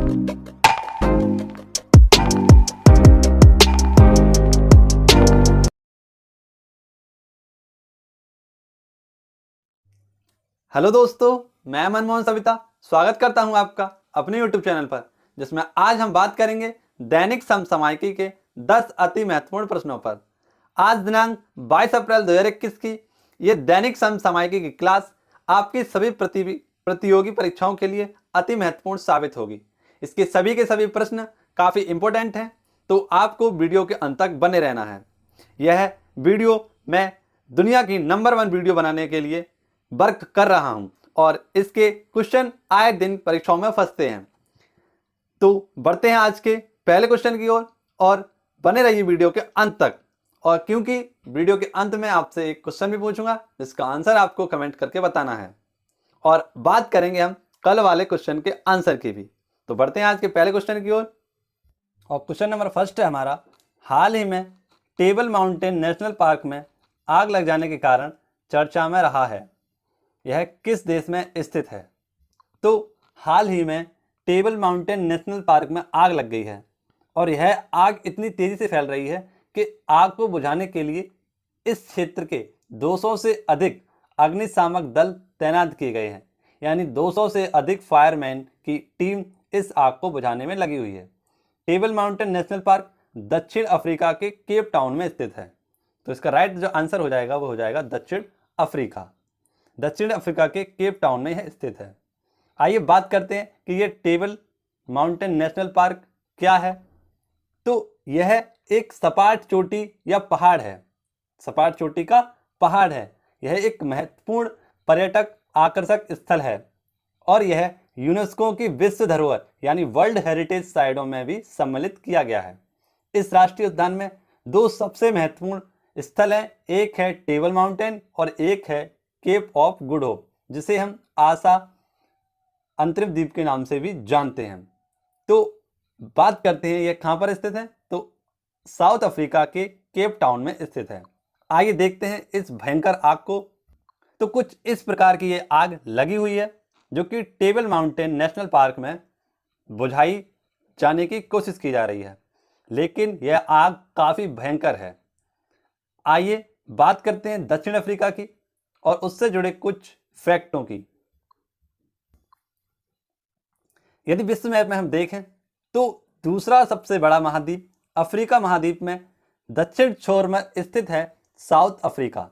Hello दोस्तों, मैं मनमोहन सविता स्वागत करता हूं आपका अपने YouTube चैनल पर, जिसमें आज हम बात करेंगे दैनिक समसामयिकी के 10 अति महत्वपूर्ण प्रश्नों पर। आज दिनांक 22 अप्रैल 2021 की ये दैनिक समसामयिकी की क्लास आपकी सभी प्रतियोगी परीक्षाओं के लिए अति महत्वपूर्ण साबित होगी। इसके सभी के सभी प्रश्न काफ़ी इंपॉर्टेंट हैं, तो आपको वीडियो के अंत तक बने रहना है। यह वीडियो मैं दुनिया की नंबर 1 वीडियो बनाने के लिए वर्क कर रहा हूं और इसके क्वेश्चन आए दिन परीक्षाओं में फंसते हैं। तो बढ़ते हैं आज के पहले क्वेश्चन की ओर और बने रहिए वीडियो के अंत तक। और क्योंकि वीडियो के अंत में आपसे एक क्वेश्चन भी पूछूंगा जिसका आंसर आपको कमेंट करके बताना है, और बात करेंगे हम कल वाले क्वेश्चन के आंसर की भी। तो बढ़ते हैं आज के पहले क्वेश्चन की ओर। और क्वेश्चन नंबर फर्स्ट है हमारा, हाल ही में टेबल माउंटेन नेशनल पार्क में आग लग जाने के कारण चर्चा में रहा है, यह किस देश में स्थित है? तो हाल ही में टेबल माउंटेन नेशनल पार्क में आग लग गई है और यह आग इतनी तेजी से फैल रही है कि आग को बुझाने के लिए इस क्षेत्र के 200 से अधिक अग्निशामक दल तैनात किए गए हैं। यानी 200 से अधिक फायरमैन की टीम इस आग को बुझाने में लगी हुई है। टेबल माउंटेन नेशनल पार्क दक्षिण अफ्रीका के केप टाउन में स्थित है। तो इसका राइट जो आंसर हो जाएगा वो हो जाएगा दक्षिण अफ्रीका। दक्षिण अफ्रीका के केप टाउन में यह स्थित है। आइए बात करते हैं कि यह टेबल माउंटेन नेशनल पार्क क्या है। तो यह एक सपाट चोटी या पहाड़ है, सपाट चोटी का पहाड़ है। यह एक महत्वपूर्ण पर्यटक आकर्षक स्थल है और यह यूनेस्को की विश्व धरोहर यानी वर्ल्ड हेरिटेज साइटों में भी सम्मिलित किया गया है। इस राष्ट्रीय उद्यान में 2 सबसे महत्वपूर्ण स्थल हैं, एक है टेबल माउंटेन और एक है केप ऑफ गुड होप, जिसे हम आशा अंतरिम द्वीप के नाम से भी जानते हैं। तो बात करते हैं यह कहां पर स्थित है, तो साउथ अफ्रीका के केप टाउन में स्थित है। आइए देखते हैं इस भयंकर आग को। तो कुछ इस प्रकार की यह आग लगी हुई है जो कि टेबल माउंटेन नेशनल पार्क में बुझाई जाने की कोशिश की जा रही है, लेकिन यह आग काफी भयंकर है। आइए बात करते हैं दक्षिण अफ्रीका की और उससे जुड़े कुछ फैक्टों की। यदि विश्व मैप में हम देखें तो दूसरा सबसे बड़ा महाद्वीप अफ्रीका महाद्वीप में दक्षिण छोर में स्थित है साउथ अफ्रीका।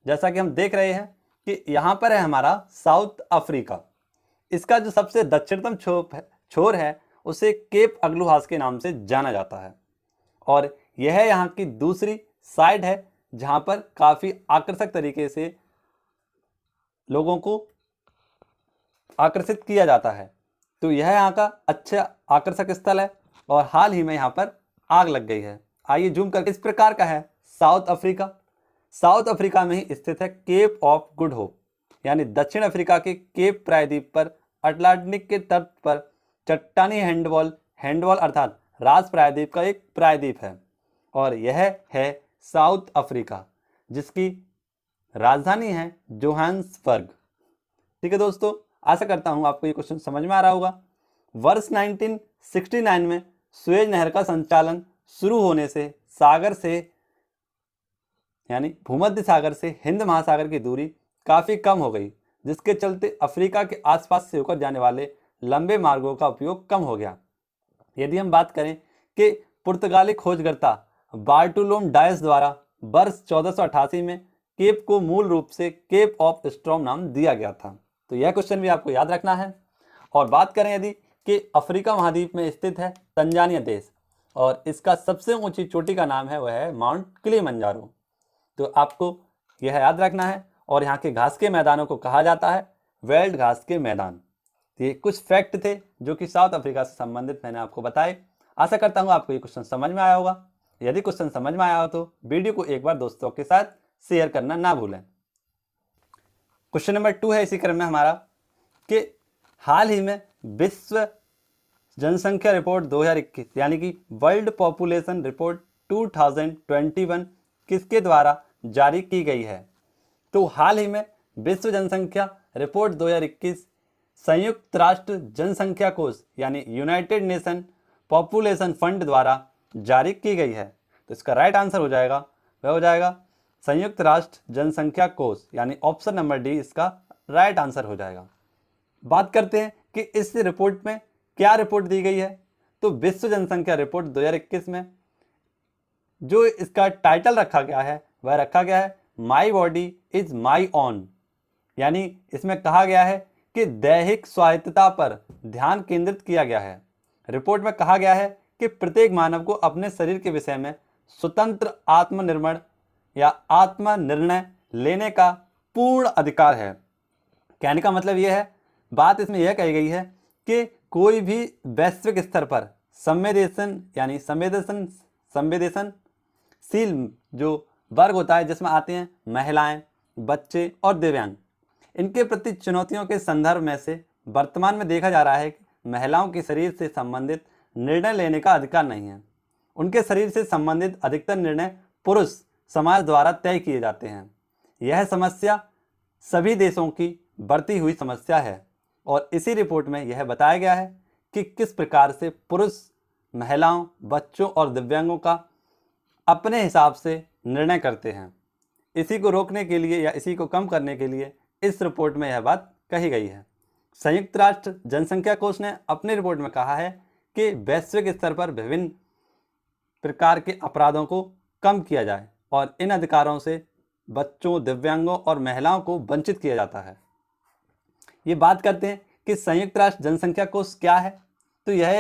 जैसा कि हम देख रहे हैं कि यहां पर है हमारा साउथ अफ्रीका। इसका जो सबसे दक्षिणतम छोर है उसे केप अग्लुहास के नाम से जाना जाता है और यह यहाँ की दूसरी साइड है जहां पर काफी आकर्षक तरीके से लोगों को आकर्षित किया जाता है। तो यह यहाँ का अच्छा आकर्षक स्थल है और हाल ही में यहाँ पर आग लग गई है। आइए जूम करके इस प्रकार का है साउथ अफ्रीका। साउथ अफ्रीका में ही स्थित है केप ऑफ गुड होप, यानी दक्षिण अफ्रीका के केप प्रायद्वीप पर अटलांटिक के तट पर चट्टानी हैंडवॉल अर्थात राज प्रायद्वीप का एक प्रायद्वीप है और यह है साउथ अफ्रीका, जिसकी राजधानी है जोहान्सबर्ग। ठीक है दोस्तों, आशा करता हूं आपको ये क्वेश्चन समझ में आ रहा होगा। वर्ष 1969 में सुएज नहर का संचालन शुरू होने से सागर से यानी भूमध्य सागर से हिंद महासागर की दूरी काफी कम हो गई, जिसके चलते अफ्रीका के आसपास से होकर जाने वाले लंबे मार्गों का उपयोग कम हो गया। यदि हम बात करें कि पुर्तगाली खोजकर्ता बार्टोलोम डायस द्वारा वर्ष 1488 में केप को मूल रूप से केप ऑफ स्ट्रॉम नाम दिया गया था। तो यह क्वेश्चन भी आपको याद रखना है। और बात करें यदि कि अफ्रीका महाद्वीप में स्थित है तंजानिया देश और इसका सबसे ऊंची चोटी का नाम है वह है माउंट किलिमंजारो। तो आपको यह याद रखना है। और यहाँ के घास के मैदानों को कहा जाता है वेल्ड घास के मैदान। ये कुछ फैक्ट थे जो कि साउथ अफ्रीका से संबंधित मैंने आपको बताए। आशा करता हूँ आपको ये क्वेश्चन समझ में आया होगा। यदि क्वेश्चन समझ में आया हो तो वीडियो को एक बार दोस्तों के साथ शेयर करना ना भूलें। क्वेश्चन नंबर 2 है इसी क्रम में हमारा कि हाल ही में विश्व जनसंख्या रिपोर्ट 2021 यानी कि वर्ल्ड पॉपुलेशन रिपोर्ट 2021 किसके द्वारा जारी की गई है? तो हाल ही में विश्व जनसंख्या रिपोर्ट 2021 संयुक्त राष्ट्र जनसंख्या कोष यानी यूनाइटेड नेशन पॉपुलेशन फंड द्वारा जारी की गई है? तो इसका राइट आंसर हो जाएगा, वह हो जाएगा संयुक्त राष्ट्र जनसंख्या कोष, यानी ऑप्शन नंबर डी इसका राइट आंसर हो जाएगा। बात करते हैं कि इस रिपोर्ट में क्या रिपोर्ट दी गई है। तो विश्व जनसंख्या रिपोर्ट 2021 में जो इसका टाइटल रखा गया है वह रखा गया है my body is my own, यानी इसमें कहा गया है कि दैहिक स्वायत्तता पर ध्यान केंद्रित किया गया है। रिपोर्ट में कहा गया है कि प्रत्येक मानव को अपने शरीर के विषय में स्वतंत्र आत्मनिर्भर या आत्मनिर्णय लेने का पूर्ण अधिकार है। कहने का मतलब यह है, बात इसमें यह कही गई है कि कोई भी वैश्विक स्तर पर संवेदनशील जो वर्ग होता है, जिसमें आते हैं महिलाएं, बच्चे और दिव्यांग, इनके प्रति चुनौतियों के संदर्भ में से वर्तमान में देखा जा रहा है कि महिलाओं के शरीर से संबंधित निर्णय लेने का अधिकार नहीं है। उनके शरीर से संबंधित अधिकतर निर्णय पुरुष समाज द्वारा तय किए जाते हैं। यह समस्या सभी देशों की बढ़ती हुई समस्या है और इसी रिपोर्ट में यह बताया गया है कि किस प्रकार से पुरुष महिलाओं, बच्चों और दिव्यांगों का अपने हिसाब से निर्णय करते हैं। इसी को रोकने के लिए या इसी को कम करने के लिए इस रिपोर्ट में यह बात कही गई है। संयुक्त राष्ट्र जनसंख्या कोष ने अपनी रिपोर्ट में कहा है कि वैश्विक स्तर पर विभिन्न प्रकार के अपराधों को कम किया जाए और इन अधिकारों से बच्चों, दिव्यांगों और महिलाओं को वंचित किया जाता है। ये बात करते हैं कि संयुक्त राष्ट्र जनसंख्या कोष क्या है। तो यह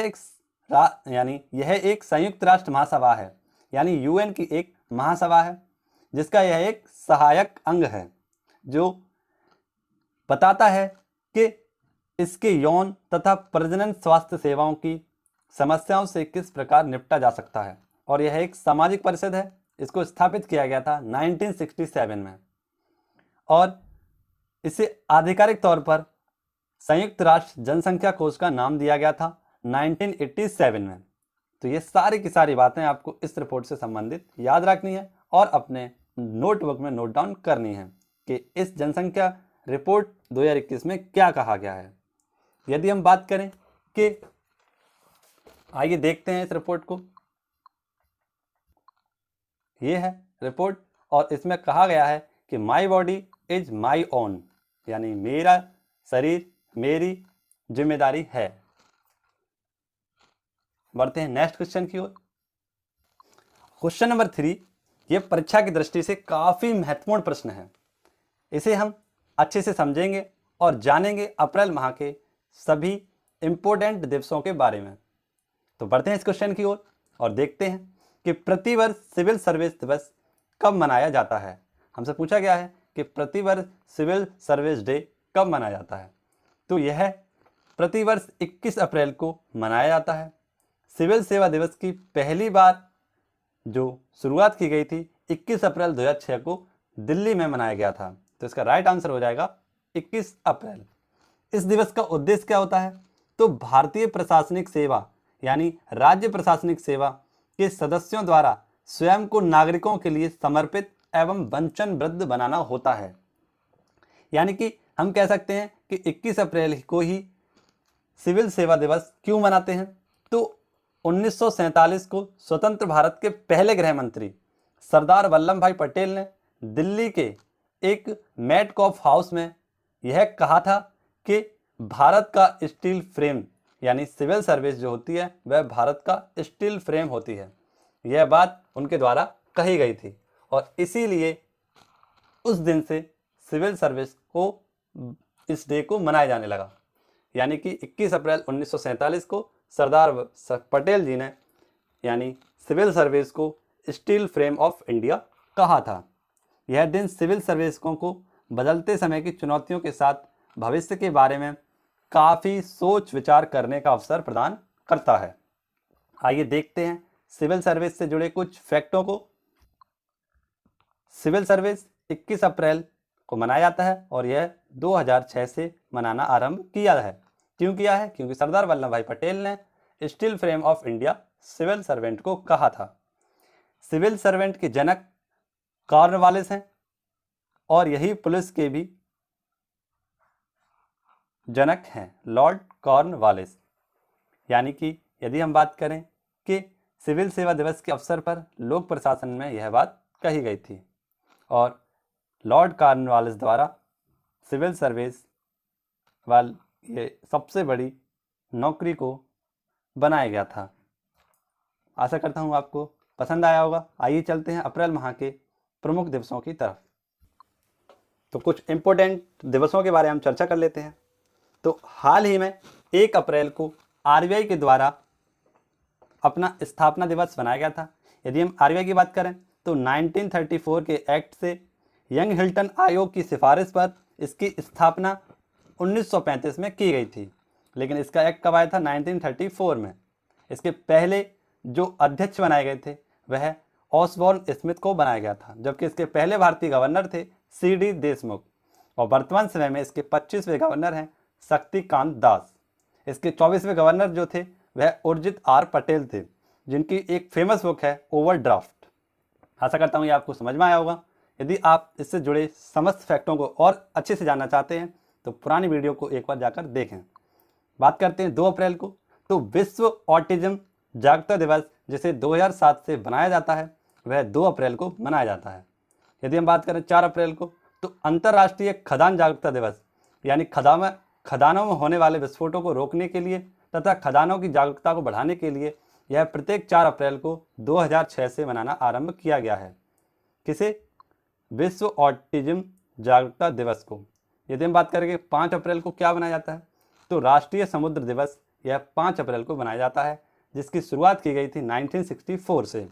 एक संयुक्त राष्ट्र महासभा है, यानी यूएन की एक महासभा है, जिसका यह एक सहायक अंग है जो बताता है कि इसके यौन तथा प्रजनन स्वास्थ्य सेवाओं की समस्याओं से किस प्रकार निपटा जा सकता है। और यह एक सामाजिक परिषद है। इसको स्थापित किया गया था 1967 में और इसे आधिकारिक तौर पर संयुक्त राष्ट्र जनसंख्या कोष का नाम दिया गया था 1987 में। तो ये सारी की सारी बातें आपको इस रिपोर्ट से संबंधित याद रखनी है और अपने नोटबुक में नोट डाउन करनी है कि इस जनसंख्या रिपोर्ट 2021 में क्या कहा गया है। यदि हम बात करें कि आइए देखते हैं इस रिपोर्ट को। ये है रिपोर्ट और इसमें कहा गया है कि my body is my own, यानी मेरा शरीर मेरी जिम्मेदारी है। बढ़ते हैं नेक्स्ट क्वेश्चन की ओर। क्वेश्चन नंबर 3, ये परीक्षा की दृष्टि से काफी महत्वपूर्ण प्रश्न है। इसे हम अच्छे से समझेंगे और जानेंगे अप्रैल माह के सभी इंपॉर्टेंट दिवसों के बारे में। तो बढ़ते हैं इस क्वेश्चन की ओर और देखते हैं कि प्रतिवर्ष सिविल सर्विस दिवस कब मनाया जाता है। हमसे पूछा गया है कि प्रतिवर्ष सिविल सर्विस डे कब मनाया जाता है। तो यह प्रतिवर्ष 21 अप्रैल को मनाया जाता है। सिविल सेवा दिवस की पहली बार जो शुरुआत की गई थी 21 अप्रैल 2006 को दिल्ली में मनाया गया था। तो इसका राइट आंसर हो जाएगा 21 अप्रैल। इस दिवस का उद्देश्य क्या होता है? तो भारतीय प्रशासनिक सेवा यानी राज्य प्रशासनिक सेवा के सदस्यों द्वारा स्वयं को नागरिकों के लिए समर्पित एवं वचनबद्ध बनाना होता है। यानी कि हम कह सकते हैं कि 21 अप्रैल को ही सिविल सेवा दिवस क्यों मनाते हैं? तो 1947 को स्वतंत्र भारत के पहले गृह मंत्री सरदार वल्लभ भाई पटेल ने दिल्ली के एक मेटकॉफ हाउस में यह कहा था कि भारत का स्टील फ्रेम यानी सिविल सर्विस जो होती है वह भारत का स्टील फ्रेम होती है। यह बात उनके द्वारा कही गई थी और इसीलिए उस दिन से सिविल सर्विस को इस डे को मनाया जाने लगा। यानी कि 21 अप्रैल 1947 को सरदार पटेल जी ने यानी सिविल सर्विस को स्टील फ्रेम ऑफ इंडिया कहा था। यह दिन सिविल सर्विसकों को बदलते समय की चुनौतियों के साथ भविष्य के बारे में काफ़ी सोच विचार करने का अवसर प्रदान करता है। आइए देखते हैं सिविल सर्विस से जुड़े कुछ फैक्टों को। सिविल सर्विस 21 अप्रैल को मनाया जाता है और यह 2006 से मनाना आरंभ किया है। क्यों किया है? क्योंकि सरदार वल्लभ भाई पटेल ने steel frame of India civil servant को कहा था। सिविल सर्वेंट के जनक कॉर्नवालिस हैं और यही पुलिस के भी जनक हैं लॉर्ड कॉर्नवालिस। यानी कि यदि हम बात करें कि सिविल सेवा दिवस के अवसर पर लोक प्रशासन में यह बात कही गई थी और लॉर्ड कॉर्नवालिस द्वारा सिविल सर्विस ये सबसे बड़ी नौकरी को बनाया गया था। आशा करता हूँ आपको पसंद आया होगा। आइए चलते हैं अप्रैल माह के प्रमुख दिवसों की तरफ। तो कुछ इम्पोर्टेंट दिवसों के बारे में हम चर्चा कर लेते हैं। तो हाल ही में 1 अप्रैल को आरबीआई के द्वारा अपना स्थापना दिवस बनाया गया था। यदि हम आरबीआई की बात करें तो 1934 के एक्ट से यंग हिल्टन आयोग की सिफारिश पर इसकी स्थापना 1935 में की गई थी, लेकिन इसका एक्ट कब आया था? 1934 में। इसके पहले जो अध्यक्ष बनाए गए थे वह ऑसबॉर्न स्मिथ को बनाया गया था, जबकि इसके पहले भारतीय गवर्नर थे सीडी देशमुख और वर्तमान समय में इसके 25वें गवर्नर हैं शक्तिकांत दास। इसके 24वें गवर्नर जो थे वह उर्जित आर पटेल थे, जिनकी एक फेमस बुक है ओवरड्राफ्ट। आशा करता हूँ ये आपको समझ में आया होगा। यदि आप इससे जुड़े समस्त फैक्टों को और अच्छे से जानना चाहते हैं तो पुरानी वीडियो को एक बार जाकर देखें। बात करते हैं 2 अप्रैल को, तो विश्व ऑटिज्म जागरूकता दिवस जिसे 2007 से बनाया जाता है वह 2 अप्रैल को मनाया जाता है। यदि हम बात करें 4 अप्रैल को, तो अंतर्राष्ट्रीय खदान जागरूकता दिवस, यानी खदानों में होने वाले विस्फोटों को रोकने के लिए तथा खदानों की जागरूकता को बढ़ाने के लिए यह प्रत्येक 4 अप्रैल को 2006 से मनाना आरंभ किया गया है। किसे? विश्व ऑटिज्म जागरूकता दिवस को। यदि हम बात करेंगे 5 अप्रैल को क्या बनाया जाता है, तो राष्ट्रीय समुद्र दिवस यह 5 अप्रैल को मनाया जाता है, जिसकी शुरुआत की गई थी 1964 से।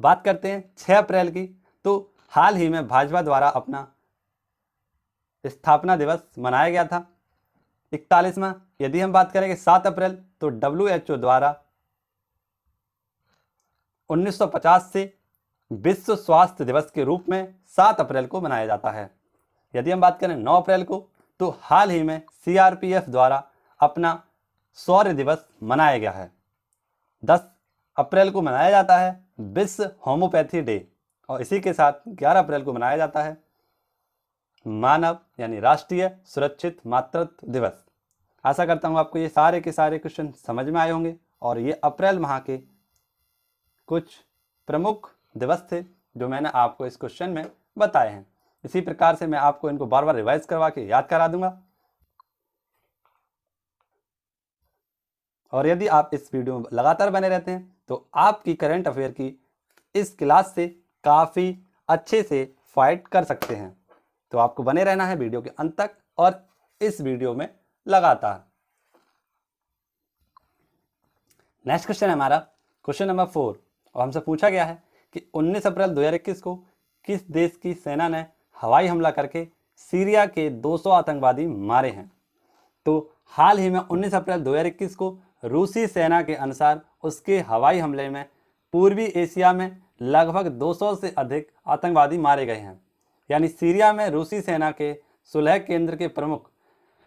बात करते हैं 6 अप्रैल की, तो हाल ही में भाजपा द्वारा अपना स्थापना दिवस मनाया गया था 41वां। यदि हम बात करेंगे 7 अप्रैल, तो WHO द्वारा 1950 से विश्व स्वास्थ्य दिवस के रूप में 7 अप्रैल को मनाया जाता है। यदि हम बात करें 9 अप्रैल को, तो हाल ही में CRPF द्वारा अपना शौर्य दिवस मनाया गया है। 10 अप्रैल को मनाया जाता है विश्व होम्योपैथी डे और इसी के साथ 11 अप्रैल को मनाया जाता है मानव यानी राष्ट्रीय सुरक्षित मातृत्व दिवस। आशा करता हूँ आपको ये सारे के सारे क्वेश्चन समझ में आए होंगे और ये अप्रैल माह के कुछ प्रमुख दिवस थे जो मैंने आपको इस क्वेश्चन में बताए हैं। इसी प्रकार से मैं आपको इनको बार बार रिवाइज करवा के याद करा दूंगा। और यदि आप इस वीडियो में लगातार बने रहते हैं तो आपकी करंट अफेयर की इस क्लास से काफ़ी अच्छे से फाइट कर सकते हैं। तो आपको बने रहना है वीडियो के अंत तक और इस वीडियो में लगातार। नेक्स्ट क्वेश्चन है हमारा क्वेश्चन नंबर 4 और हमसे पूछा गया है कि 19 अप्रैल 2021 को किस देश की सेना ने हवाई हमला करके सीरिया के 200 आतंकवादी मारे हैं? तो हाल ही में 19 अप्रैल 2021 को रूसी सेना के अनुसार उसके हवाई हमले में पूर्वी एशिया में लगभग 200 से अधिक आतंकवादी मारे गए हैं। यानी सीरिया में रूसी सेना के सुलह केंद्र के प्रमुख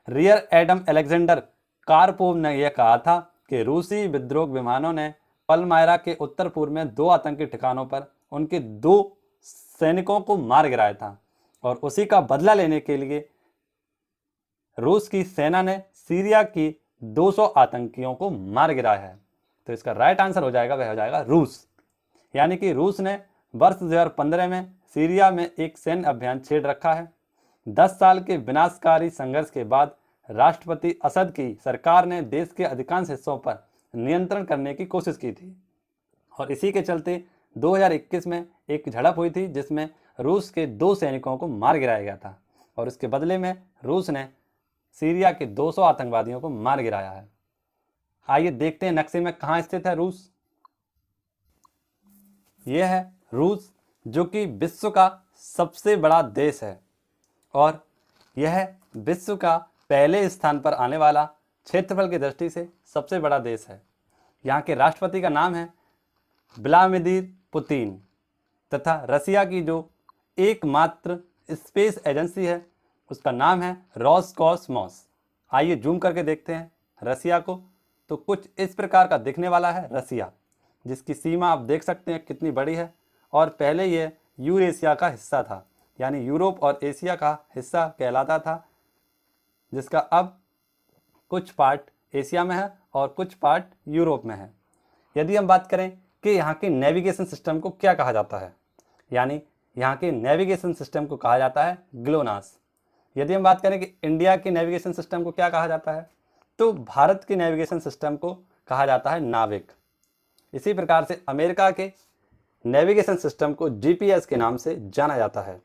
रियर एडम अलेक्जेंडर कारपोव ने यह कहा था कि रूसी विद्रोह विमानों ने पलमायरा के उत्तर पूर्व में 2 आतंकी ठिकानों पर उनके 2 सैनिकों को मार गिराया था और उसी का बदला लेने के लिए रूस की सेना ने सीरिया की 200 आतंकियों को मार गिराया है। तो इसका राइट आंसर हो जाएगा वह हो जाएगा रूस। यानी कि रूस ने वर्ष 2015 में सीरिया में एक सैन्य अभियान छेड़ रखा है। 10 साल के विनाशकारी संघर्ष के बाद राष्ट्रपति असद की सरकार ने देश के अधिकांश हिस्सों पर नियंत्रण करने की कोशिश की थी और इसी के चलते 2021 में एक झड़प हुई थी जिसमें रूस के 2 सैनिकों को मार गिराया गया था और इसके बदले में रूस ने सीरिया के 200 आतंकवादियों को मार गिराया है। आइए देखते हैं नक्शे में कहाँ स्थित है रूस। यह है रूस जो कि विश्व का सबसे बड़ा देश है और यह विश्व का पहले स्थान पर आने वाला क्षेत्रफल की दृष्टि से सबसे बड़ा देश है। यहाँ के राष्ट्रपति का नाम है व्लादिमीर पुतिन तथा रसिया की जो एकमात्र स्पेस एजेंसी है उसका नाम है रोसकॉसमॉस। आइए जूम करके देखते हैं रसिया को। तो कुछ इस प्रकार का दिखने वाला है रसिया, जिसकी सीमा आप देख सकते हैं कितनी बड़ी है और पहले यह यूरेशिया का हिस्सा था, यानी यूरोप और एशिया का हिस्सा कहलाता था जिसका अब कुछ पार्ट एशिया में है और कुछ पार्ट यूरोप में है। यदि हम बात करें कि यहाँ के नेविगेशन सिस्टम को क्या कहा जाता है, यानी यहाँ के नेविगेशन सिस्टम को कहा जाता है ग्लोनास। यदि हम बात करें कि इंडिया के नेविगेशन सिस्टम को क्या कहा जाता है, तो भारत के नेविगेशन सिस्टम को कहा जाता है नाविक। इसी प्रकार से अमेरिका के नेविगेशन सिस्टम को जीपीएस के नाम से जाना जाता है।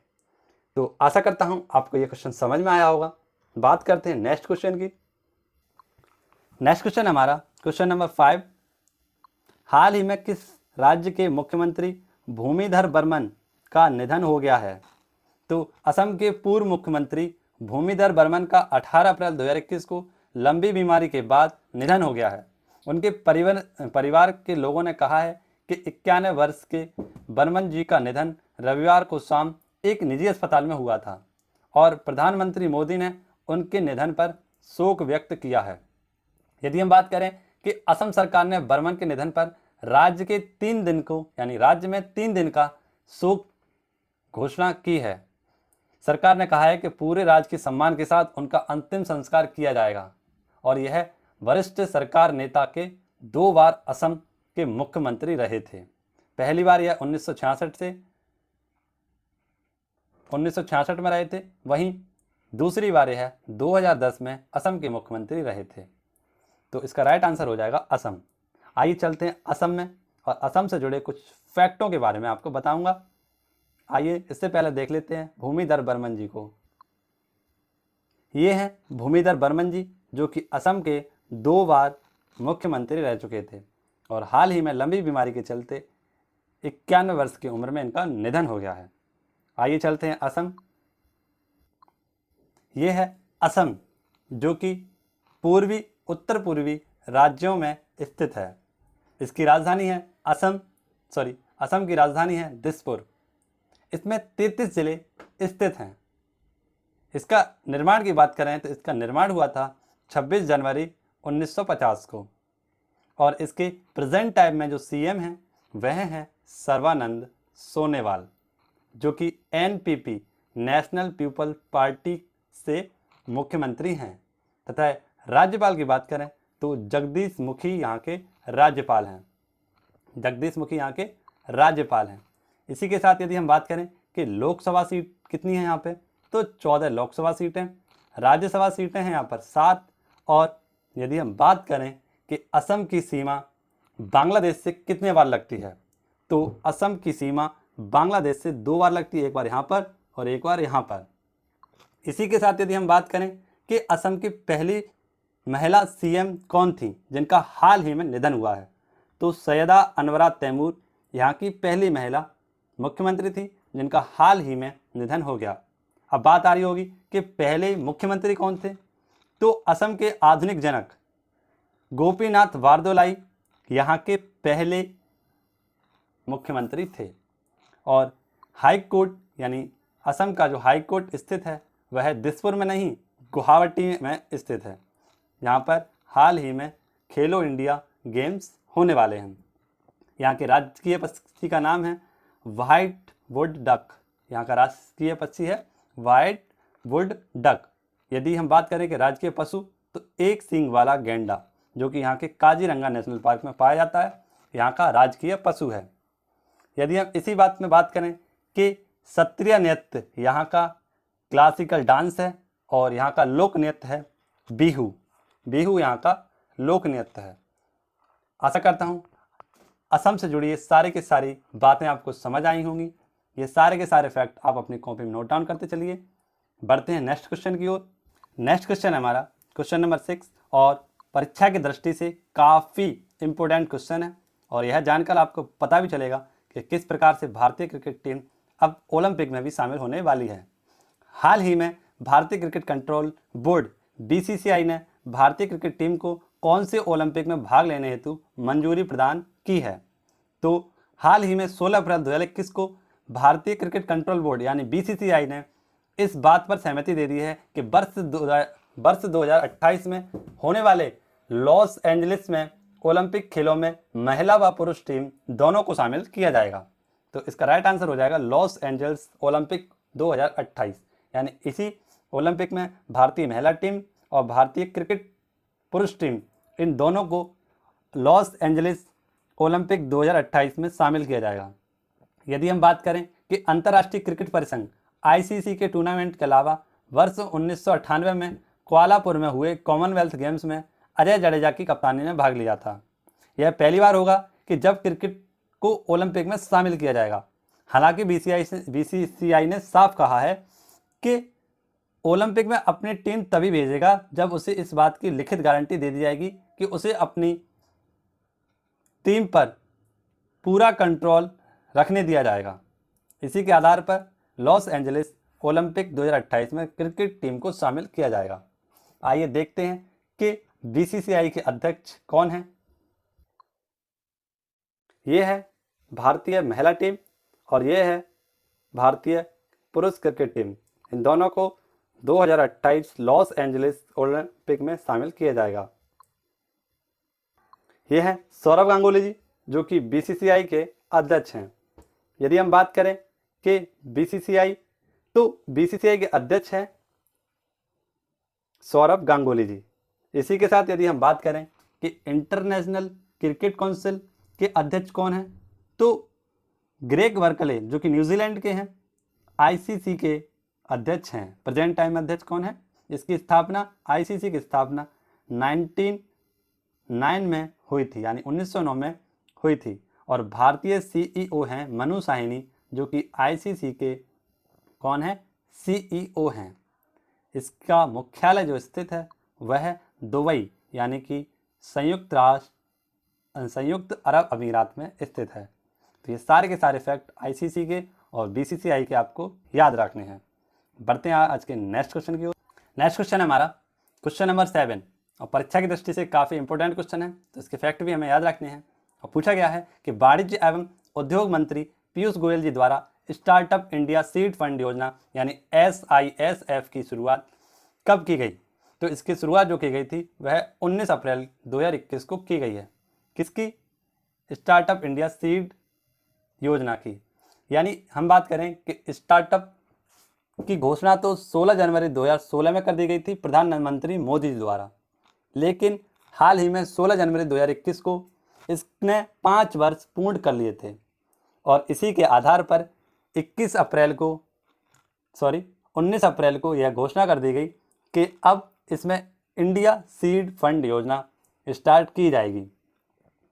तो आशा करता हूं आपको यह क्वेश्चन समझ में आया होगा। बात करते हैं नेक्स्ट क्वेश्चन की। नेक्स्ट क्वेश्चन हमारा क्वेश्चन नंबर 5, हाल ही में किस राज्य के मुख्यमंत्री भूमिधर बर्मन का निधन हो गया है? तो असम के पूर्व मुख्यमंत्री भूमिधर बर्मन का 18 अप्रैल 2021 को लंबी बीमारी के बाद निधन हो गया है। उनके परिवार के लोगों ने कहा है कि 91 वर्ष के बर्मन जी का निधन रविवार को शाम एक निजी अस्पताल में हुआ था और प्रधानमंत्री मोदी ने उनके निधन पर शोक व्यक्त किया है। यदि हम बात करें कि असम सरकार ने बर्मन के निधन पर राज्य के 3 दिन को, यानी राज्य में 3 दिन का शोक घोषणा की है। सरकार ने कहा है कि पूरे राज्य के सम्मान के साथ उनका अंतिम संस्कार किया जाएगा और यह वरिष्ठ सरकार नेता के 2 बार असम के मुख्यमंत्री रहे थे। पहली बार यह 1966 में रहे थे, वहीं दूसरी बार यह 2010 में असम के मुख्यमंत्री रहे थे। तो इसका राइट आंसर हो जाएगा असम। आइए चलते हैं असम में और असम से जुड़े कुछ फैक्टों के बारे में आपको बताऊंगा। आइए इससे पहले देख लेते हैं भूमिधर बर्मन जी को। ये हैं भूमिधर बर्मन जी, जो कि असम के 2 बार मुख्यमंत्री रह चुके थे और हाल ही में लंबी बीमारी के चलते 91 वर्ष की उम्र में इनका निधन हो गया है। आइए चलते हैं असम। ये है असम, जो कि उत्तर पूर्वी राज्यों में स्थित है। इसकी राजधानी है असम की राजधानी है दिसपुर। इसमें 33 जिले स्थित हैं। इसका निर्माण की बात करें तो इसका निर्माण हुआ था 26 जनवरी 1950 को और इसके प्रेजेंट टाइम में जो सीएम हैं वह हैं सर्बानंद सोनोवाल, जो कि एनपीपी नेशनल पीपल पार्टी से मुख्यमंत्री हैं। तथा राज्यपाल की बात करें तो जगदीश मुखी यहाँ के राज्यपाल हैं। इसी के साथ यदि हम बात करें कि लोकसभा सीट कितनी है यहाँ पे, तो 14 लोकसभा सीटें, राज्यसभा सीटें हैं यहाँ पर 7। और यदि हम बात करें कि असम की सीमा बांग्लादेश से कितने बार लगती है, तो असम की सीमा बांग्लादेश से 2 बार लगती है, एक बार यहाँ पर और एक बार यहाँ पर। इसी के साथ यदि हम बात करें कि असम की पहली महिला सीएम कौन थी जिनका हाल ही में निधन हुआ है, तो सैयदा अनवरा तैमूर यहाँ की पहली महिला मुख्यमंत्री थी जिनका हाल ही में निधन हो गया। अब बात आ रही होगी कि पहले मुख्यमंत्री कौन थे, तो असम के आधुनिक जनक गोपीनाथ बारदोलाई यहाँ के पहले मुख्यमंत्री थे। और हाई कोर्ट, यानी असम का जो हाई कोर्ट स्थित है वह दिसपुर में नहीं, गुवाहाटी में स्थित है। यहाँ पर हाल ही में खेलो इंडिया गेम्स होने वाले हैं। यहाँ के राजकीय पक्षी का नाम है व्हाइट वुड डक। यहाँ का राष्ट्रीय पक्षी है व्हाइट वुड डक। यदि हम बात करें कि राजकीय पशु, तो एक सींग वाला गेंडा, जो कि यहाँ के काजीरंगा नेशनल पार्क में पाया जाता है, यहाँ का राजकीय पशु है। यदि हम इसी बात में बात करें कि क्षत्रिय नृत्य यहाँ का क्लासिकल डांस है और यहाँ का लोक नृत्य है बिहू। बिहू यहाँ का लोक नृत्य है। आशा करता हूँ असम से जुड़ी ये सारे की सारी बातें आपको समझ आई होंगी। ये सारे के सारे फैक्ट आप अपनी कॉपी में नोट डाउन करते चलिए। बढ़ते हैं नेक्स्ट क्वेश्चन की ओर। नेक्स्ट क्वेश्चन है हमारा क्वेश्चन नंबर 6 और परीक्षा की दृष्टि से काफ़ी इंपॉर्टेंट क्वेश्चन है और यह जानकर आपको पता भी चलेगा कि किस प्रकार से भारतीय क्रिकेट टीम अब ओलंपिक में भी शामिल होने वाली है। हाल ही में भारतीय क्रिकेट कंट्रोल बोर्ड बीसीसीआई ने भारतीय क्रिकेट टीम को कौन से ओलंपिक में भाग लेने हेतु मंजूरी प्रदान की है, तो हाल ही में 16 अप्रैल 2021 को भारतीय क्रिकेट कंट्रोल बोर्ड यानी बीसीसीआई ने इस बात पर सहमति दे दी है कि वर्ष 2028 में होने वाले लॉस एंजलिस में ओलंपिक खेलों में महिला व पुरुष टीम दोनों को शामिल किया जाएगा। तो इसका राइट आंसर हो जाएगा लॉस एंजल्स ओलंपिक 2028, यानी इसी ओलंपिक में भारतीय महिला टीम और भारतीय क्रिकेट पुरुष टीम, इन दोनों को लॉस एंजलिस ओलंपिक 2028 में शामिल किया जाएगा। यदि हम बात करें कि अंतर्राष्ट्रीय क्रिकेट परिसंघ आईसीसी के टूर्नामेंट के अलावा वर्ष 1998 में कुआलालंपुर में हुए कॉमनवेल्थ गेम्स में अजय जडेजा की कप्तानी में भाग लिया था। यह पहली बार होगा कि जब क्रिकेट को ओलंपिक में शामिल किया जाएगा। हालांकि बीसीसीआई ने साफ कहा है कि ओलंपिक में अपनी टीम तभी भेजेगा जब उसे इस बात की लिखित गारंटी दे दी जाएगी कि उसे अपनी टीम पर पूरा कंट्रोल रखने दिया जाएगा। इसी के आधार पर लॉस एंजलिस ओलंपिक 2028 में क्रिकेट टीम को शामिल किया जाएगा। आइए देखते हैं कि बीसीसीआई के अध्यक्ष कौन हैं। ये है भारतीय महिला टीम और ये है भारतीय पुरुष क्रिकेट टीम। इन दोनों को 2028 लॉस एंजलिस ओलंपिक में शामिल किया जाएगा। ये हैं सौरव गांगुली जी, जो कि बीसीसीआई के अध्यक्ष हैं। यदि हम बात करें कि बीसीसीआई, तो बीसीसीआई के अध्यक्ष हैं सौरव गांगुली जी। इसी के साथ यदि हम बात करें कि इंटरनेशनल क्रिकेट काउंसिल के अध्यक्ष कौन हैं, तो ग्रेग बर्कले, जो कि न्यूजीलैंड के हैं, आईसीसी के अध्यक्ष हैं। प्रेजेंट टाइम अध्यक्ष कौन है? इसकी स्थापना, आईसीसी की स्थापना 1909 में हुई थी, यानी 1909 में हुई थी। और भारतीय सीईओ हैं मनु साहनी, जो कि आईसीसी के कौन है? सीईओ हैं। इसका मुख्यालय जो स्थित है वह है दुबई, यानी कि संयुक्त अरब अमीरात में स्थित है। तो ये सारे के सारे फैक्ट आईसीसी के और बीसीसीआई के आपको याद रखने हैं। बढ़ते हैं आज के नेक्स्ट क्वेश्चन की ओर। नेक्स्ट क्वेश्चन है हमारा क्वेश्चन नंबर 7 और परीक्षा की दृष्टि से काफ़ी इंपॉर्टेंट क्वेश्चन है, तो इसके फैक्ट भी हमें याद रखने हैं। और पूछा गया है कि वाणिज्य एवं उद्योग मंत्री पीयूष गोयल जी द्वारा स्टार्टअप इंडिया सीड फंड योजना यानी SISF की शुरुआत कब की गई? तो इसकी शुरुआत जो की गई थी वह 19 अप्रैल 2021 को की गई है। किसकी? स्टार्टअप इंडिया सीड योजना की। यानी हम बात करें कि स्टार्टअप की घोषणा तो 16 जनवरी 2016 में कर दी गई थी प्रधानमंत्री मोदी जी द्वारा, लेकिन हाल ही में 16 जनवरी 2021 को इसने 5 वर्ष पूर्ण कर लिए थे। और इसी के आधार पर 19 अप्रैल को यह घोषणा कर दी गई कि अब इसमें इंडिया सीड फंड योजना स्टार्ट की जाएगी।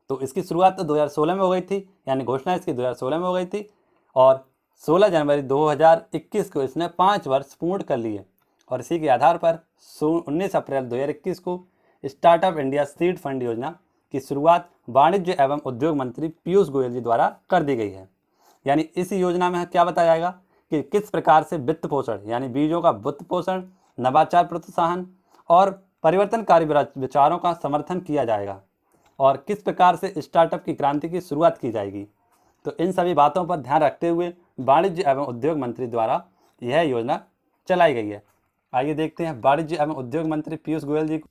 तो इसकी शुरुआत तो 2016 में हो गई थी, यानी घोषणा इसकी 2016 में हो गई थी, और 16 जनवरी 2021 को इसने 5 वर्ष पूर्ण कर लिए। और इसी के आधार पर 19 अप्रैल 2021 को स्टार्टअप इंडिया सीड फंड योजना की शुरुआत वाणिज्य एवं उद्योग मंत्री पीयूष गोयल जी द्वारा कर दी गई है। यानी इस योजना में क्या बताया जाएगा कि किस प्रकार से वित्त पोषण, यानी बीजों का वित्त पोषण, नवाचार प्रोत्साहन और परिवर्तनकारी विचारों का समर्थन किया जाएगा, और किस प्रकार से स्टार्टअप की क्रांति की शुरुआत की जाएगी। तो इन सभी बातों पर ध्यान रखते हुए वाणिज्य एवं उद्योग मंत्री द्वारा यह योजना चलाई गई है। आइए देखते हैं वाणिज्य एवं उद्योग मंत्री पीयूष गोयल जी।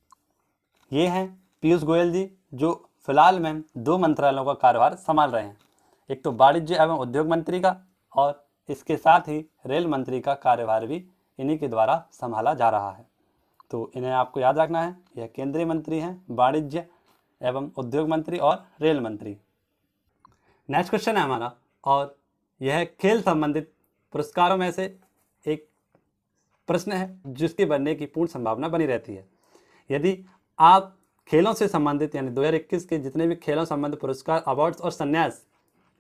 ये हैं पीयूष गोयल जी, जो फिलहाल में 2 मंत्रालयों का कार्यभार संभाल रहे हैं। एक तो वाणिज्य एवं उद्योग मंत्री का, और इसके साथ ही रेल मंत्री का कार्यभार भी इन्हीं के द्वारा संभाला जा रहा है। तो इन्हें आपको याद रखना है, यह केंद्रीय मंत्री हैं, वाणिज्य एवं उद्योग मंत्री और रेल मंत्री। नेक्स्ट क्वेश्चन है हमारा, और यह खेल संबंधित पुरस्कारों में से एक प्रश्न है जिसके बनने की पूर्ण संभावना बनी रहती है। यदि आप खेलों से संबंधित, यानी 2021 के जितने भी खेलों संबंधित पुरस्कार, अवार्ड्स और संन्यास,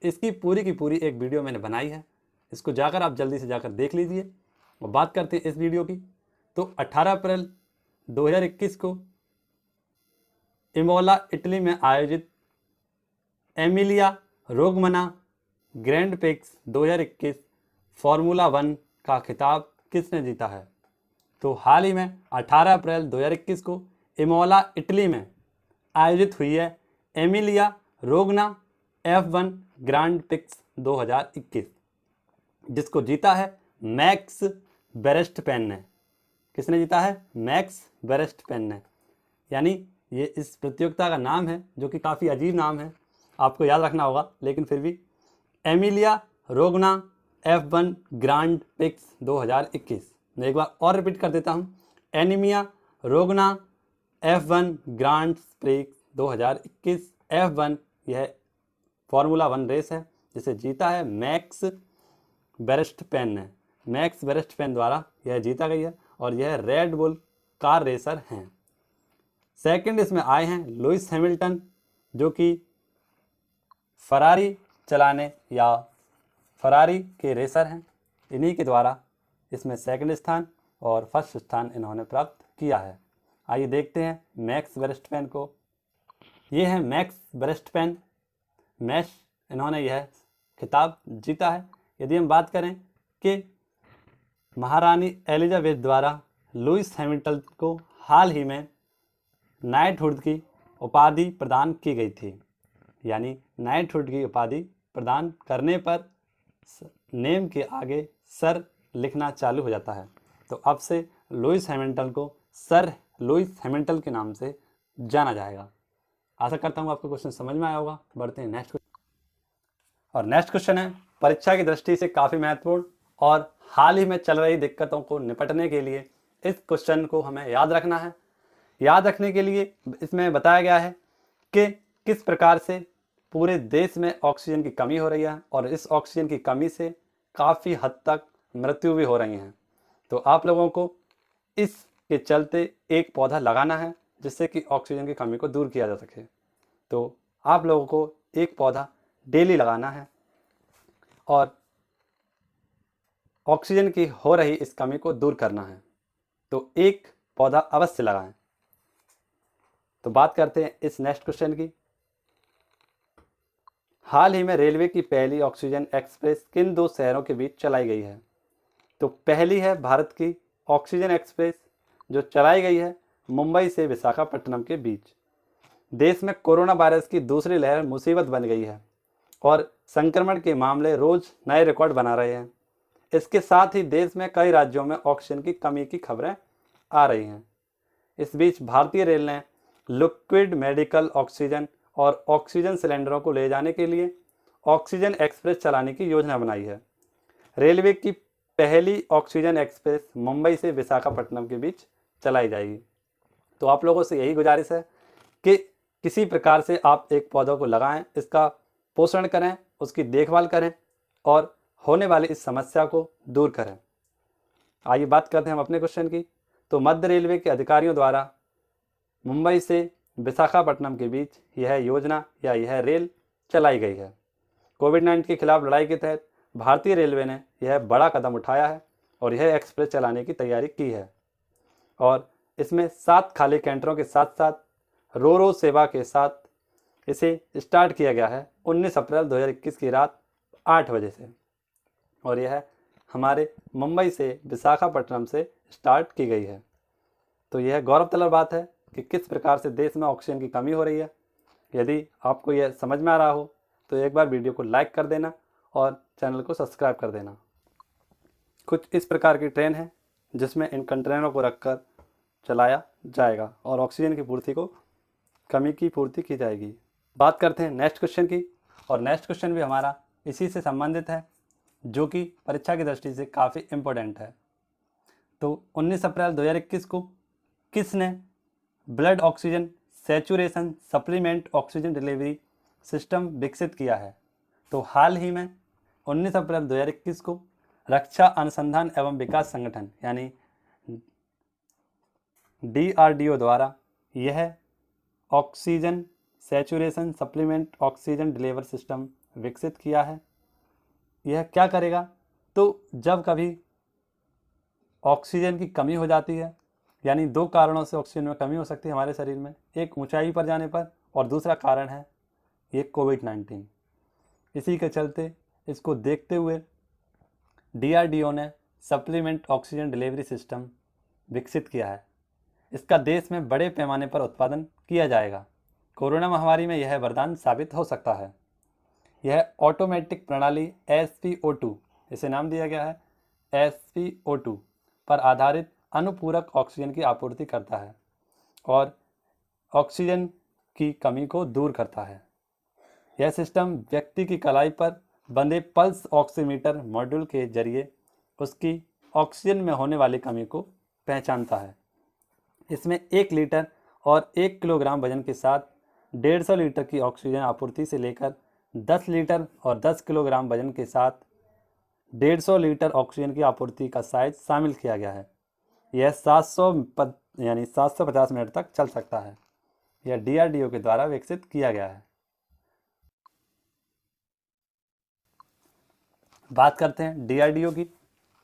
इसकी पूरी की पूरी एक वीडियो मैंने बनाई है, इसको जाकर आप जल्दी से जाकर देख लीजिए। और बात करते हैं इस वीडियो की, तो 18 अप्रैल 2021 को इमोला इटली में आयोजित एमिलिया रोगमना ग्रैंड प्रिक्स 2021 फार्मूला 1 का खिताब किसने जीता है? तो हाल ही में 18 अप्रैल 2021 को इमोला इटली में आयोजित हुई है एमिलिया रोगना F1 ग्रैंड प्रिक्स 2021, जिसको जीता है मैक्स वेरस्टैपेन ने। किसने जीता है? मैक्स वेरस्टैपेन ने। यानी ये इस प्रतियोगिता का नाम है, जो कि काफ़ी अजीब नाम है, आपको याद रखना होगा, लेकिन फिर भी एमिलिया रोगना F1 ग्रैंड प्रिक्स 2021। मैं एक बार और रिपीट कर देता हूँ, anaemia रोगना F1 grand prix 2021 F1 यह फॉर्मूला 1 रेस है जिसे जीता है मैक्स वेरस्टैपेन ने। मैक्स वेरस्टैपेन द्वारा यह जीता गई है और यह रेड बुल कार रेसर हैं। सेकंड इसमें आए हैं लुइस हैमिल्टन, जो कि फरारी चलाने या फरारी के रेसर हैं। इन्हीं के द्वारा इसमें सेकंड स्थान और फर्स्ट स्थान इन्होंने प्राप्त किया है। आइए देखते हैं मैक्स वेरस्टैपेन को। ये है मैक्स वेरस्टैपेन, इन्होंने यह खिताब जीता है। यदि हम बात करें कि महारानी एलिजाबेथ द्वारा लुइस हैमिल्टन को हाल ही में नाइटहुड की उपाधि प्रदान की गई थी, यानी नाइटहुड की उपाधि प्रदान करने पर नेम के आगे सर लिखना चालू हो जाता है। तो अब से लुइस हैमिल्टन को सर लुइस हैमिल्टन के नाम से जाना जाएगा। आशा करता हूँ आपको क्वेश्चन समझ में आया होगा। बढ़ते हैं नेक्स्ट क्वेश्चन। और नेक्स्ट क्वेश्चन है परीक्षा की दृष्टि से काफ़ी महत्वपूर्ण और हाल ही में चल रही दिक्कतों को निपटने के लिए इस क्वेश्चन को हमें याद रखना है। याद रखने के लिए इसमें बताया गया है कि किस प्रकार से पूरे देश में ऑक्सीजन की कमी हो रही है और इस ऑक्सीजन की कमी से काफ़ी हद तक मृत्यु भी हो रही हैं। तो आप लोगों को इसके चलते एक पौधा लगाना है जिससे कि ऑक्सीजन की कमी को दूर किया जा सके। तो आप लोगों को एक पौधा डेली लगाना है और ऑक्सीजन की हो रही इस कमी को दूर करना है। तो एक पौधा अवश्य लगाएं। तो बात करते हैं इस नेक्स्ट क्वेश्चन की। हाल ही में रेलवे की पहली ऑक्सीजन एक्सप्रेस किन दो शहरों के बीच चलाई गई है? तो पहली है भारत की ऑक्सीजन एक्सप्रेस जो चलाई गई है मुंबई से विशाखापट्टनम के बीच। देश में कोरोना वायरस की दूसरी लहर मुसीबत बन गई है और संक्रमण के मामले रोज नए रिकॉर्ड बना रहे हैं। इसके साथ ही देश में कई राज्यों में ऑक्सीजन की कमी की खबरें आ रही हैं। इस बीच भारतीय रेल ने लिक्विड मेडिकल ऑक्सीजन और ऑक्सीजन सिलेंडरों को ले जाने के लिए ऑक्सीजन एक्सप्रेस चलाने की योजना बनाई है। रेलवे की पहली ऑक्सीजन एक्सप्रेस मुंबई से विशाखापट्टनम के बीच चलाई जाएगी। तो आप लोगों से यही गुजारिश है कि किसी प्रकार से आप एक पौधा को लगाएं, इसका पोषण करें, उसकी देखभाल करें और होने वाली इस समस्या को दूर करें। आइए बात करते हैं हम अपने क्वेश्चन की। तो मध्य रेलवे के अधिकारियों द्वारा मुंबई से विशाखापट्टनम के बीच यह योजना या यह रेल चलाई गई है। कोविड-19 के खिलाफ लड़ाई के तहत भारतीय रेलवे ने यह बड़ा कदम उठाया है और यह एक्सप्रेस चलाने की तैयारी की है और इसमें 7 खाली कैंटरों के साथ साथ रो सेवा के साथ इसे स्टार्ट किया गया है 19 अप्रैल 2021 की रात 8 बजे से और यह हमारे मुंबई से विशाखापट्टनम से स्टार्ट की गई है। तो यह गौरव तलब बात है कि किस प्रकार से देश में ऑक्सीजन की कमी हो रही है। यदि आपको यह समझ में आ रहा हो तो एक बार वीडियो को लाइक कर देना और चैनल को सब्सक्राइब कर देना। कुछ इस प्रकार की ट्रेन है जिसमें इन कंटेनरों को रखकर चलाया जाएगा और ऑक्सीजन की पूर्ति को कमी की पूर्ति की जाएगी। बात करते हैं नेक्स्ट क्वेश्चन की और नेक्स्ट क्वेश्चन भी हमारा इसी से संबंधित है जो कि परीक्षा की दृष्टि से काफ़ी इम्पोर्टेंट है। तो 19 अप्रैल 2021 को किसने blood oxygen saturation supplement oxygen delivery system विकसित किया है? तो हाल ही में 19 अप्रैल 2021 को रक्षा अनुसंधान एवं विकास संगठन यानी DRDO द्वारा यह oxygen saturation supplement oxygen delivery system विकसित किया है। यह क्या करेगा? तो जब कभी ऑक्सीजन की कमी हो जाती है, यानी 2 कारणों से ऑक्सीजन में कमी हो सकती है हमारे शरीर में, एक ऊंचाई पर जाने पर और दूसरा कारण है ये कोविड-19। इसी के चलते इसको देखते हुए DRDO ने सप्लीमेंट ऑक्सीजन डिलीवरी सिस्टम विकसित किया है। इसका देश में बड़े पैमाने पर उत्पादन किया जाएगा। कोरोना महामारी में यह वरदान साबित हो सकता है। यह ऑटोमेटिक प्रणाली SpO2, इसे नाम दिया गया है SpO2 पर आधारित अनुपूरक ऑक्सीजन की आपूर्ति करता है और ऑक्सीजन की कमी को दूर करता है। यह सिस्टम व्यक्ति की कलाई पर बंधे पल्स ऑक्सीमीटर मॉड्यूल के जरिए उसकी ऑक्सीजन में होने वाली कमी को पहचानता है। इसमें 1 लीटर और 1 किलोग्राम वजन के साथ 150 लीटर की ऑक्सीजन आपूर्ति से लेकर 10 लीटर और 10 किलोग्राम वजन के साथ 150 लीटर ऑक्सीजन की आपूर्ति का साइज शामिल किया गया है। यह 750 मिनट तक चल सकता है। यह डीआरडीओ के द्वारा विकसित किया गया है। बात करते हैं डीआरडीओ की।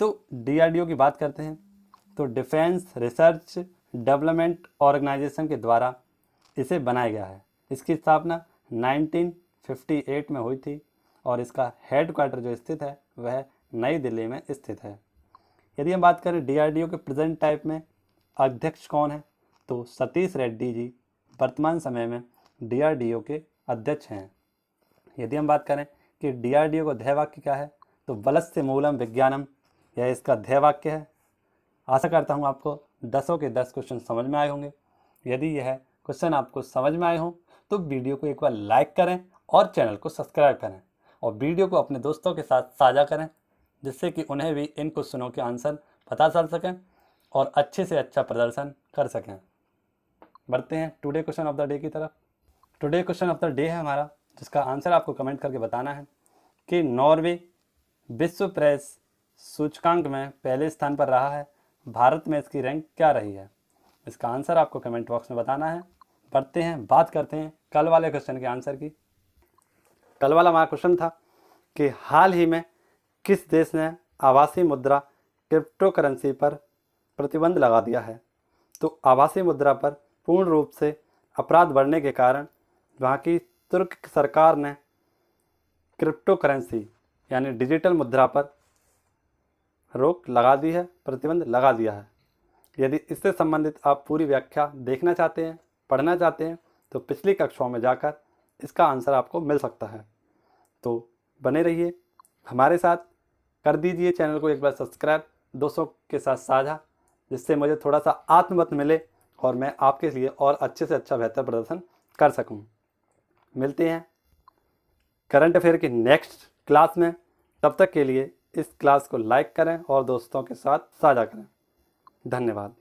तो डीआरडीओ की बात करते हैं तो डिफेंस रिसर्च डेवलपमेंट ऑर्गेनाइजेशन के द्वारा इसे बनाया गया है। इसकी स्थापना 1958 में हुई थी और इसका हेडक्वार्टर जो स्थित है वह नई दिल्ली में स्थित है। यदि हम बात करें डीआरडीओ के प्रेजेंट टाइप में अध्यक्ष कौन है, तो सतीश रेड्डी जी वर्तमान समय में डीआरडीओ के अध्यक्ष हैं। यदि हम बात करें कि डीआरडीओ का ध्येय वाक्य क्या है, तो बलस्य मूलम विज्ञानम, यह इसका ध्येय वाक्य है। आशा करता हूँ आपको 10 के 10 क्वेश्चन समझ में आए होंगे। यदि यह क्वेश्चन आपको समझ में आए हों तो वीडियो को एक बार लाइक करें और चैनल को सब्सक्राइब करें और वीडियो को अपने दोस्तों के साथ साझा करें, जिससे कि उन्हें भी इन क्वेश्चनों के आंसर पता चल सकें और अच्छे से अच्छा प्रदर्शन कर सकें। बढ़ते हैं today question of the day की तरफ। Today question of the day है हमारा, जिसका आंसर आपको कमेंट करके बताना है कि नॉर्वे विश्व प्रेस सूचकांक में पहले स्थान पर रहा है, भारत में इसकी रैंक क्या रही है। इसका आंसर आपको कमेंट बॉक्स में बताना है। बढ़ते हैं, बात करते हैं कल वाले क्वेश्चन के आंसर की। कल वाला हमारा क्वेश्चन था कि हाल ही में किस देश ने आभासी मुद्रा क्रिप्टो करेंसी पर प्रतिबंध लगा दिया है। तो आभासी मुद्रा पर पूर्ण रूप से अपराध बढ़ने के कारण वहाँ की तुर्क सरकार ने क्रिप्टो करेंसी यानी डिजिटल मुद्रा पर रोक लगा दी है, प्रतिबंध लगा दिया है। यदि इससे संबंधित आप पूरी व्याख्या देखना चाहते हैं, पढ़ना चाहते हैं, तो पिछली कक्षाओं में जाकर इसका आंसर आपको मिल सकता है। तो बने रहिए हमारे साथ, कर दीजिए चैनल को एक बार सब्सक्राइब, दोस्तों के साथ साझा, जिससे मुझे थोड़ा सा आत्मबल मिले और मैं आपके लिए और अच्छे से अच्छा बेहतर प्रदर्शन कर सकूं। मिलते हैं करंट अफेयर की नेक्स्ट क्लास में। तब तक के लिए इस क्लास को लाइक करें और दोस्तों के साथ साझा करें। धन्यवाद।